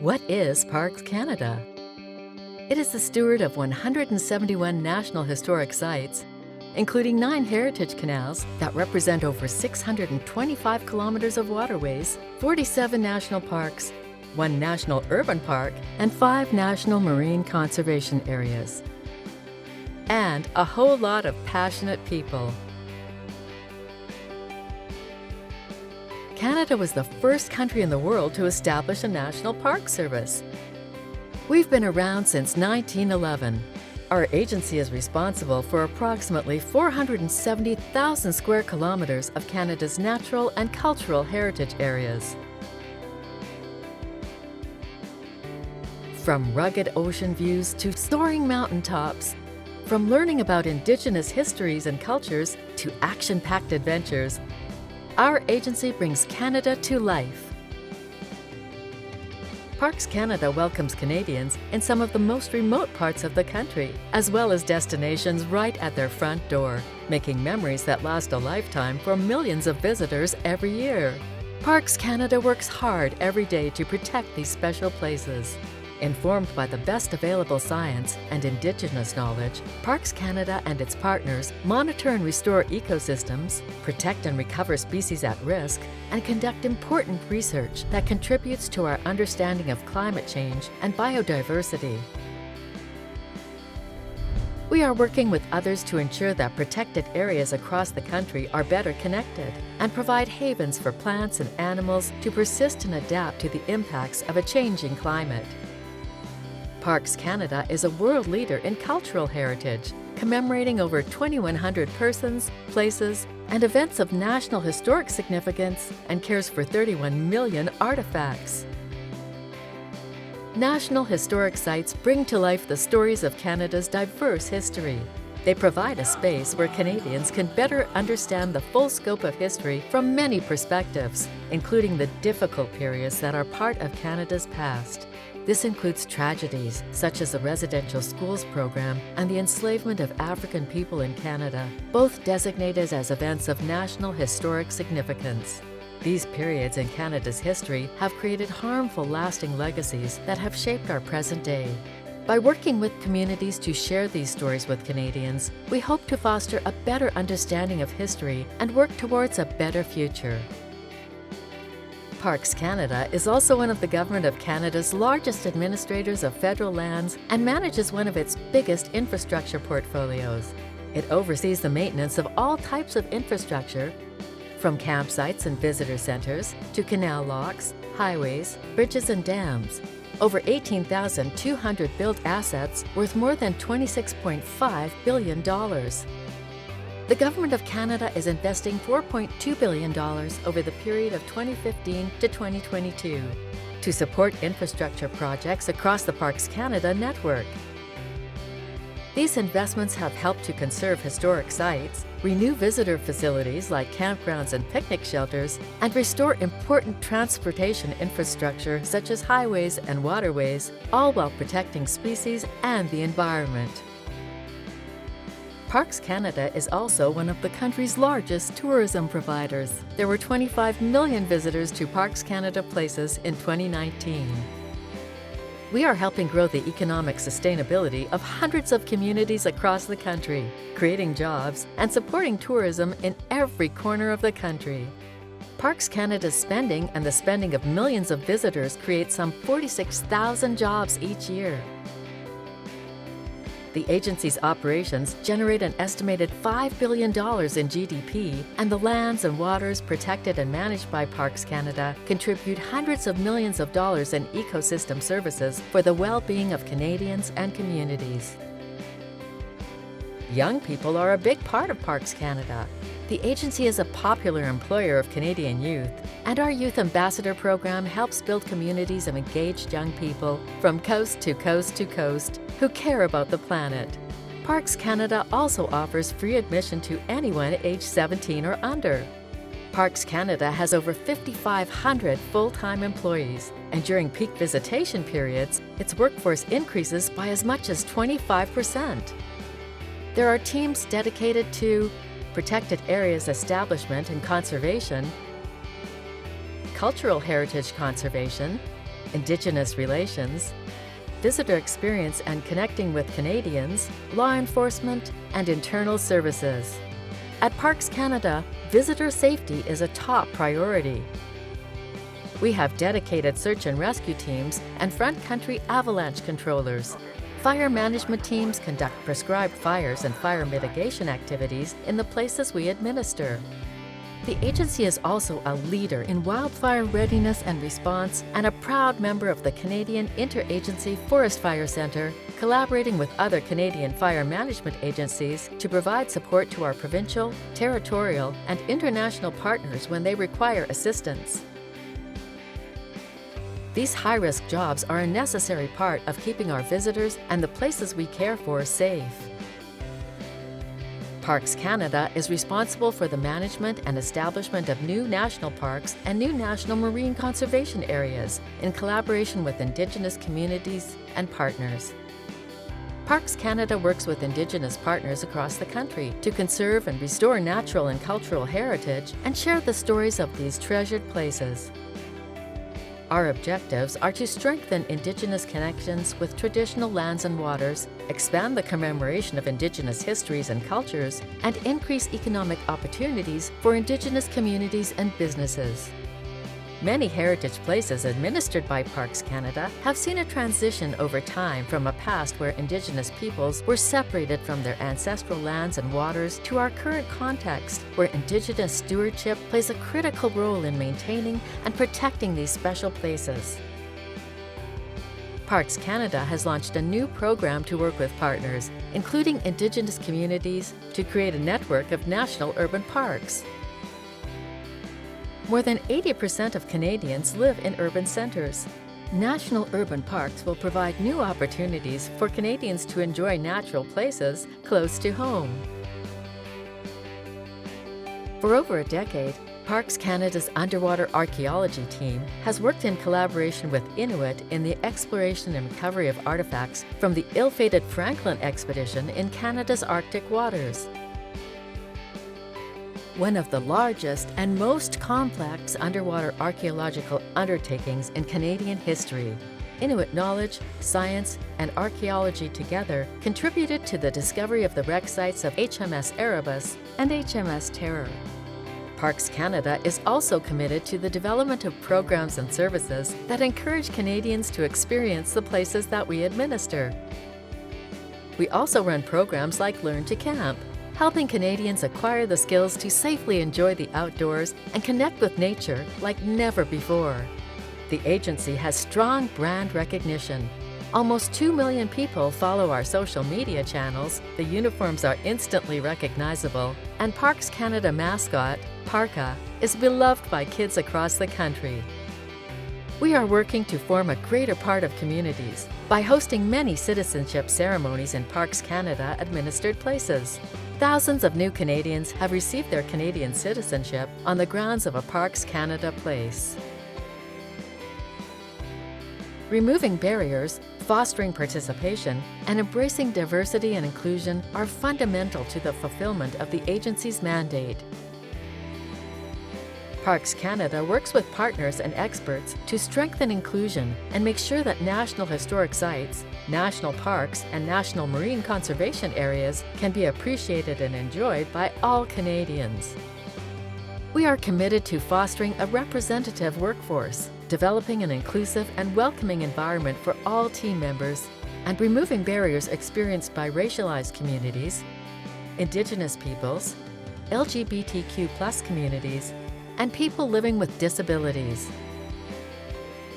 What is Parks Canada? It is the steward of 171 National Historic Sites, including 9 heritage canals that represent over 625 kilometers of waterways, 47 national parks, 1 national urban park, and 5 national marine conservation areas. And a whole lot of passionate people. Canada was the first country in the world to establish a National Park Service. We've been around since 1911. Our agency is responsible for approximately 470,000 square kilometers of Canada's natural and cultural heritage areas. From rugged ocean views to soaring mountaintops, from learning about Indigenous histories and cultures to action-packed adventures, our agency brings Canada to life. Parks Canada welcomes Canadians in some of the most remote parts of the country, as well as destinations right at their front door, making memories that last a lifetime for millions of visitors every year. Parks Canada works hard every day to protect these special places. Informed by the best available science and Indigenous knowledge, Parks Canada and its partners monitor and restore ecosystems, protect and recover species at risk, and conduct important research that contributes to our understanding of climate change and biodiversity. We are working with others to ensure that protected areas across the country are better connected and provide havens for plants and animals to persist and adapt to the impacts of a changing climate. Parks Canada is a world leader in cultural heritage, commemorating over 2,100 persons, places, and events of national historic significance and cares for 31 million artifacts. National Historic Sites bring to life the stories of Canada's diverse history. They provide a space where Canadians can better understand the full scope of history from many perspectives, including the difficult periods that are part of Canada's past. This includes tragedies such as the residential schools program and the enslavement of African people in Canada, both designated as events of national historic significance. These periods in Canada's history have created harmful, lasting legacies that have shaped our present day. By working with communities to share these stories with Canadians, we hope to foster a better understanding of history and work towards a better future. Parks Canada is also one of the Government of Canada's largest administrators of federal lands and manages one of its biggest infrastructure portfolios. It oversees the maintenance of all types of infrastructure, from campsites and visitor centers to canal locks, highways, bridges and dams. Over 18,200 built assets worth more than $26.5 billion. The Government of Canada is investing $4.2 billion over the period of 2015 to 2022 to support infrastructure projects across the Parks Canada network. These investments have helped to conserve historic sites, renew visitor facilities like campgrounds and picnic shelters, and restore important transportation infrastructure such as highways and waterways, all while protecting species and the environment. Parks Canada is also one of the country's largest tourism providers. There were 25 million visitors to Parks Canada places in 2019. We are helping grow the economic sustainability of hundreds of communities across the country, creating jobs and supporting tourism in every corner of the country. Parks Canada's spending and the spending of millions of visitors create some 46,000 jobs each year. The agency's operations generate an estimated $5 billion in GDP, and the lands and waters protected and managed by Parks Canada contribute hundreds of millions of dollars in ecosystem services for the well-being of Canadians and communities. Young people are a big part of Parks Canada. The agency is a popular employer of Canadian youth, and our Youth Ambassador program helps build communities of engaged young people from coast to coast to coast who care about the planet. Parks Canada also offers free admission to anyone aged 17 or under. Parks Canada has over 5,500 full-time employees, and during peak visitation periods, its workforce increases by as much as 25%. There are teams dedicated to protected areas establishment and conservation, cultural heritage conservation, Indigenous relations, visitor experience and connecting with Canadians, law enforcement, and internal services. At Parks Canada, visitor safety is a top priority. We have dedicated search and rescue teams and front country avalanche controllers. Fire management teams conduct prescribed fires and fire mitigation activities in the places we administer. The agency is also a leader in wildfire readiness and response and a proud member of the Canadian Interagency Forest Fire Centre, collaborating with other Canadian fire management agencies to provide support to our provincial, territorial, and international partners when they require assistance. These high-risk jobs are a necessary part of keeping our visitors and the places we care for safe. Parks Canada is responsible for the management and establishment of new national parks and new national marine conservation areas in collaboration with Indigenous communities and partners. Parks Canada works with Indigenous partners across the country to conserve and restore natural and cultural heritage and share the stories of these treasured places. Our objectives are to strengthen Indigenous connections with traditional lands and waters, expand the commemoration of Indigenous histories and cultures, and increase economic opportunities for Indigenous communities and businesses. Many heritage places administered by Parks Canada have seen a transition over time from a past where Indigenous peoples were separated from their ancestral lands and waters to our current context, where Indigenous stewardship plays a critical role in maintaining and protecting these special places. Parks Canada has launched a new program to work with partners, including Indigenous communities, to create a network of national urban parks. More than 80% of Canadians live in urban centres. National urban parks will provide new opportunities for Canadians to enjoy natural places close to home. For over a decade, Parks Canada's underwater archaeology team has worked in collaboration with Inuit in the exploration and recovery of artifacts from the ill-fated Franklin expedition in Canada's Arctic waters. One of the largest and most complex underwater archaeological undertakings in Canadian history. Inuit knowledge, science, and archaeology together contributed to the discovery of the wreck sites of HMS Erebus and HMS Terror. Parks Canada is also committed to the development of programs and services that encourage Canadians to experience the places that we administer. We also run programs like Learn to Camp, helping Canadians acquire the skills to safely enjoy the outdoors and connect with nature like never before. The agency has strong brand recognition. Almost 2 million people follow our social media channels, the uniforms are instantly recognizable, and Parks Canada mascot, Parka, is beloved by kids across the country. We are working to form a greater part of communities by hosting many citizenship ceremonies in Parks Canada administered places. Thousands of new Canadians have received their Canadian citizenship on the grounds of a Parks Canada place. Removing barriers, fostering participation, and embracing diversity and inclusion are fundamental to the fulfillment of the agency's mandate. Parks Canada works with partners and experts to strengthen inclusion and make sure that national historic sites, national parks, and national marine conservation areas can be appreciated and enjoyed by all Canadians. We are committed to fostering a representative workforce, developing an inclusive and welcoming environment for all team members, and removing barriers experienced by racialized communities, Indigenous peoples, LGBTQ+ communities, and people living with disabilities.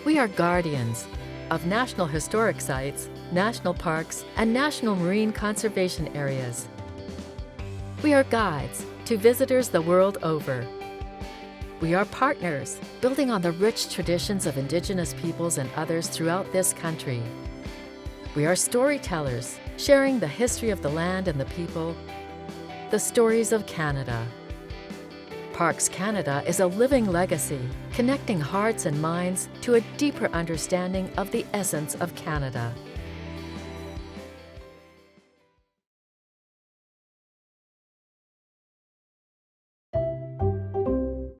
We are guardians of national historic sites, national parks, and national marine conservation areas. We are guides to visitors the world over. We are partners, building on the rich traditions of Indigenous peoples and others throughout this country. We are storytellers, sharing the history of the land and the people, the stories of Canada. Parks Canada is a living legacy, connecting hearts and minds to a deeper understanding of the essence of Canada.